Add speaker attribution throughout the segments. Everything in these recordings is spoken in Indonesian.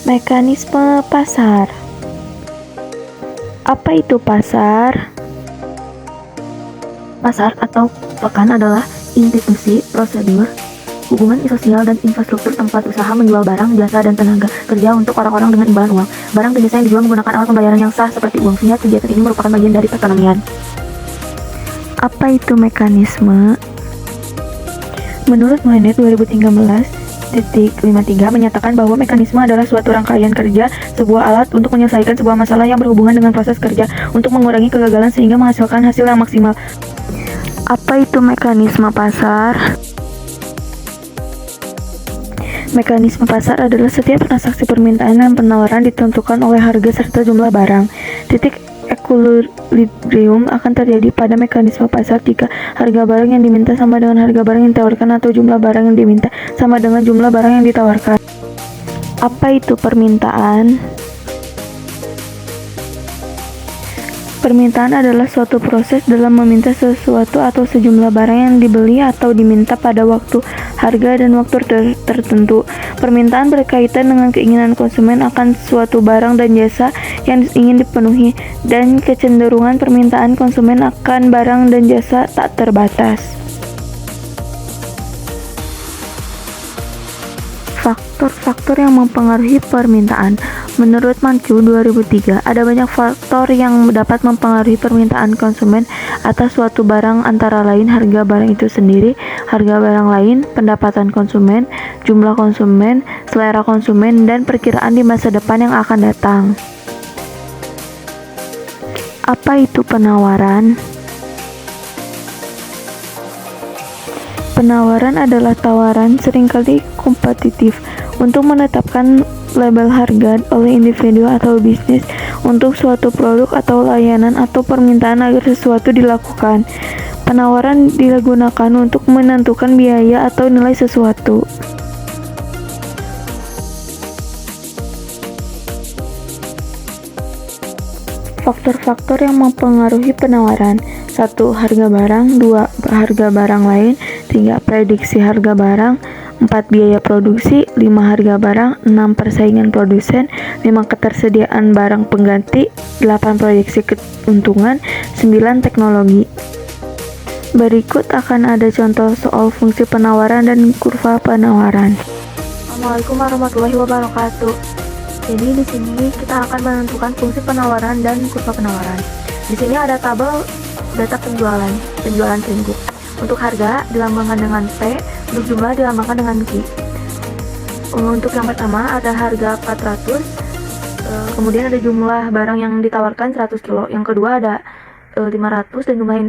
Speaker 1: Mekanisme pasar. Apa itu pasar?
Speaker 2: Pasar atau pekan adalah institusi, prosedur, hubungan sosial dan infrastruktur tempat usaha menjual barang, jasa, dan tenaga kerja untuk orang-orang dengan imbalan uang. Barang jenis yang dijual menggunakan alat pembayaran yang sah seperti uang fiat. Kegiatan ini merupakan bagian dari perekonomian.
Speaker 1: Apa itu mekanisme? Menurut Monet 2013.53 menyatakan bahwa mekanisme adalah suatu rangkaian kerja sebuah alat untuk menyelesaikan sebuah masalah yang berhubungan dengan proses kerja untuk mengurangi kegagalan sehingga menghasilkan hasil yang maksimal. Apa itu mekanisme pasar? Mekanisme pasar adalah setiap transaksi permintaan dan penawaran ditentukan oleh harga serta jumlah barang. Titik equilibrium akan terjadi pada mekanisme pasar jika harga barang yang diminta sama dengan harga barang yang ditawarkan atau jumlah barang yang diminta sama dengan jumlah barang yang ditawarkan. Apa itu permintaan? Permintaan adalah suatu proses dalam meminta sesuatu atau sejumlah barang yang dibeli atau diminta pada waktu, harga, dan waktu tertentu. Permintaan berkaitan dengan keinginan konsumen akan suatu barang dan jasa yang ingin dipenuhi, dan kecenderungan permintaan konsumen akan barang dan jasa tak terbatas. Faktor-faktor yang mempengaruhi permintaan. Menurut Mancu 2003, ada banyak faktor yang dapat mempengaruhi permintaan konsumen atas suatu barang, antara lain harga barang itu sendiri, harga barang lain, pendapatan konsumen, jumlah konsumen, selera konsumen, dan perkiraan di masa depan yang akan datang. Apa itu penawaran? Penawaran adalah tawaran, seringkali kompetitif, untuk menetapkan label harga oleh individu atau bisnis untuk suatu produk atau layanan atau permintaan agar sesuatu dilakukan. Penawaran digunakan untuk menentukan biaya atau nilai sesuatu. Faktor-faktor yang mempengaruhi penawaran. 1. Harga barang. 2. Harga barang lain. 3. Prediksi harga barang. 4. Biaya produksi. 5. Harga barang. 6. Persaingan produsen. 5. Ketersediaan barang pengganti. 8. Proyeksi keuntungan. 9. Teknologi. Berikut akan ada contoh soal fungsi penawaran dan kurva penawaran.
Speaker 2: Assalamualaikum warahmatullahi wabarakatuh. Jadi di sini kita akan menentukan fungsi penawaran dan kurva penawaran. Di sini ada tabel data penjualan seminggu. Untuk harga dilambangkan dengan P, untuk jumlah dilambangkan dengan Q. Untuk yang pertama ada harga 400, kemudian ada jumlah barang yang ditawarkan 100 kilo. Yang kedua ada 500 dan jumlah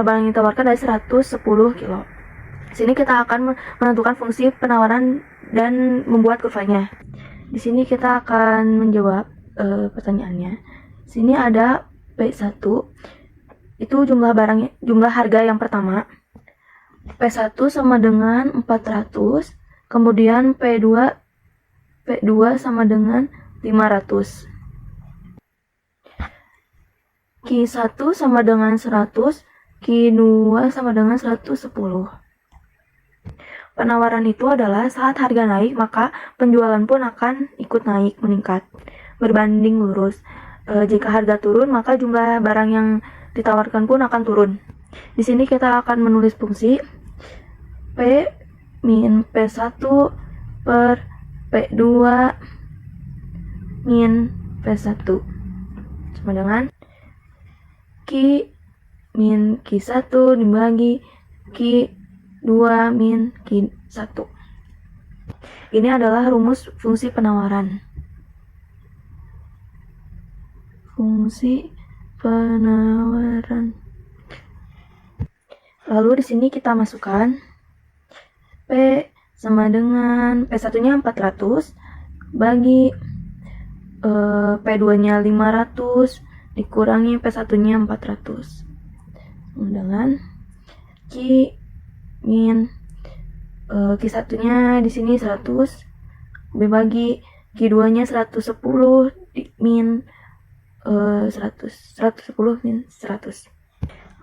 Speaker 2: barang yang ditawarkan ada 110 kilo. Di sini kita akan menentukan fungsi penawaran dan membuat kurvanya. Di sini kita akan menjawab pertanyaannya. Di sini ada P1, itu jumlah harga yang pertama. P1 sama dengan 400, kemudian P2 sama dengan 500. Q1 sama dengan 100, Q2 sama dengan 110. Penawaran itu adalah saat harga naik, maka penjualan pun akan ikut naik, meningkat, berbanding lurus. Jika harga turun, maka jumlah barang yang ditawarkan pun akan turun. Di sini kita akan menulis fungsi P min P1 per P2 min P1 sama dengan Q min Q1 dibagi Q2 min Q1. Ini adalah rumus fungsi penawaran. Fungsi penawaran. Lalu di sini kita masukkan P sama dengan P1-nya 400 bagi P2-nya 500 dikurangi P1-nya 400 dengan Q min Q1-nya di sini 100 dibagi Q2-nya 110 min 110 min 100.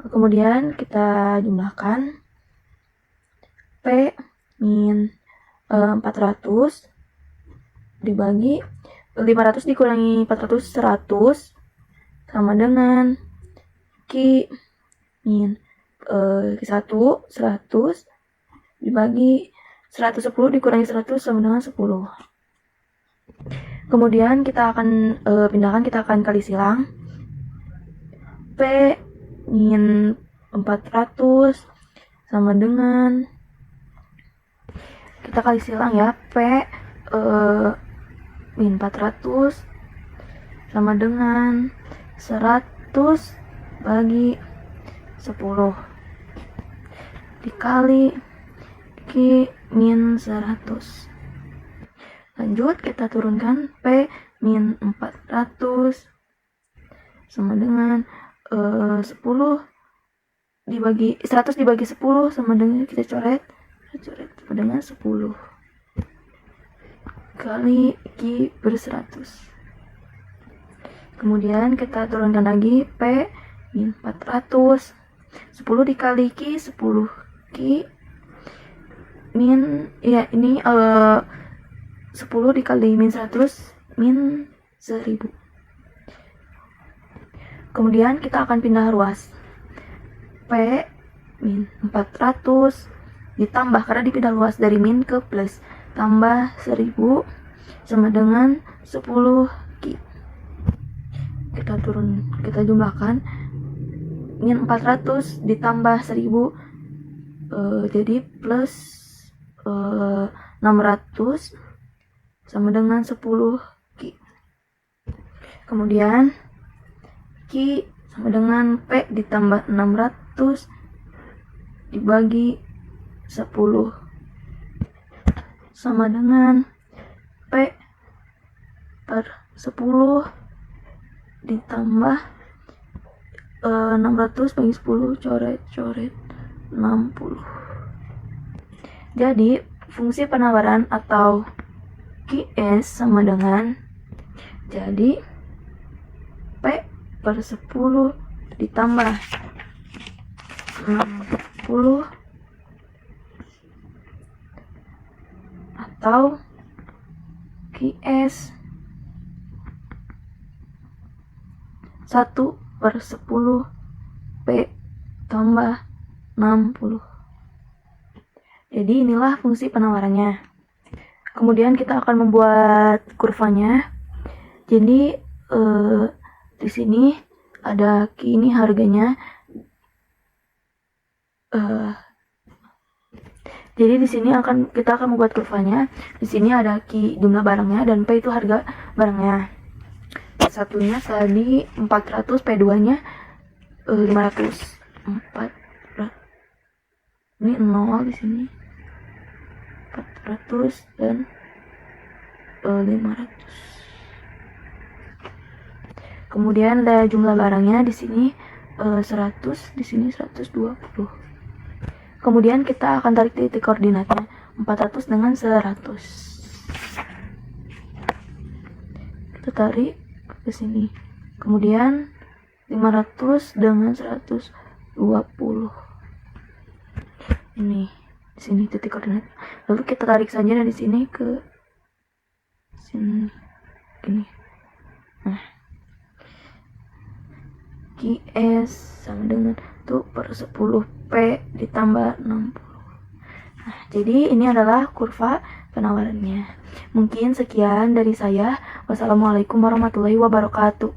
Speaker 2: Kemudian kita jumlahkan P min 400 dibagi 500 dikurangi 400 100 sama dengan Q min Q1 100 dibagi 110 dikurangi 100 sama dengan 10. Kemudian kita akan pindahkan, kita akan kali silang. P min 400 sama dengan, kita kali silang ya, P min 400 sama dengan 100 bagi 10 dikali Q min 100. Lanjut kita turunkan, P min 400 sama dengan 10 dibagi 100 dibagi 10 sama dengan, kita coret sama dengan 10 kali Q per 100. Kemudian kita turunkan lagi, P min 400 10 dikali Q 10 Q min, ya ini 10 dikali min 100 min 1000. Kemudian kita akan pindah ruas, P min 400 ditambah, karena dipindah luas dari min ke plus, tambah 1000 sama dengan 10 Q. Kita jumlahkan, min 400 ditambah 1000 jadi plus 600 sama dengan 10 Q. Kemudian Q sama dengan P ditambah 600 dibagi 10 sama dengan P per 10 ditambah 600 bagi 10, coret 60. Jadi fungsi penawaran atau QS sama dengan, jadi P per 10 ditambah 60 atau QS 1 per 10 P tambah 60. Jadi inilah fungsi penawarannya. Kemudian kita akan membuat kurvanya. Jadi di sini ada Q, ini harganya. Jadi di sini kita akan membuat kurvanya. Di sini ada Q jumlah barangnya dan P itu harga barangnya. Satunya tadi 400, P2-nya 500. 400. Ini 0 di sini. 400 dan 500. Kemudian ada jumlah barangnya di sini 100, di sini 120. Kemudian kita akan tarik titik koordinatnya 400 dengan 100. Kita tarik ke sini. Kemudian 500 dengan 120. Ini di sini titik koordinat. Lalu kita tarik saja dari sini ke sini. Gini. Nah. QS sama dengan 1 per 10 P ditambah 60. Nah, jadi ini adalah kurva penawarannya. Mungkin sekian dari saya. Wassalamualaikum warahmatullahi wabarakatuh.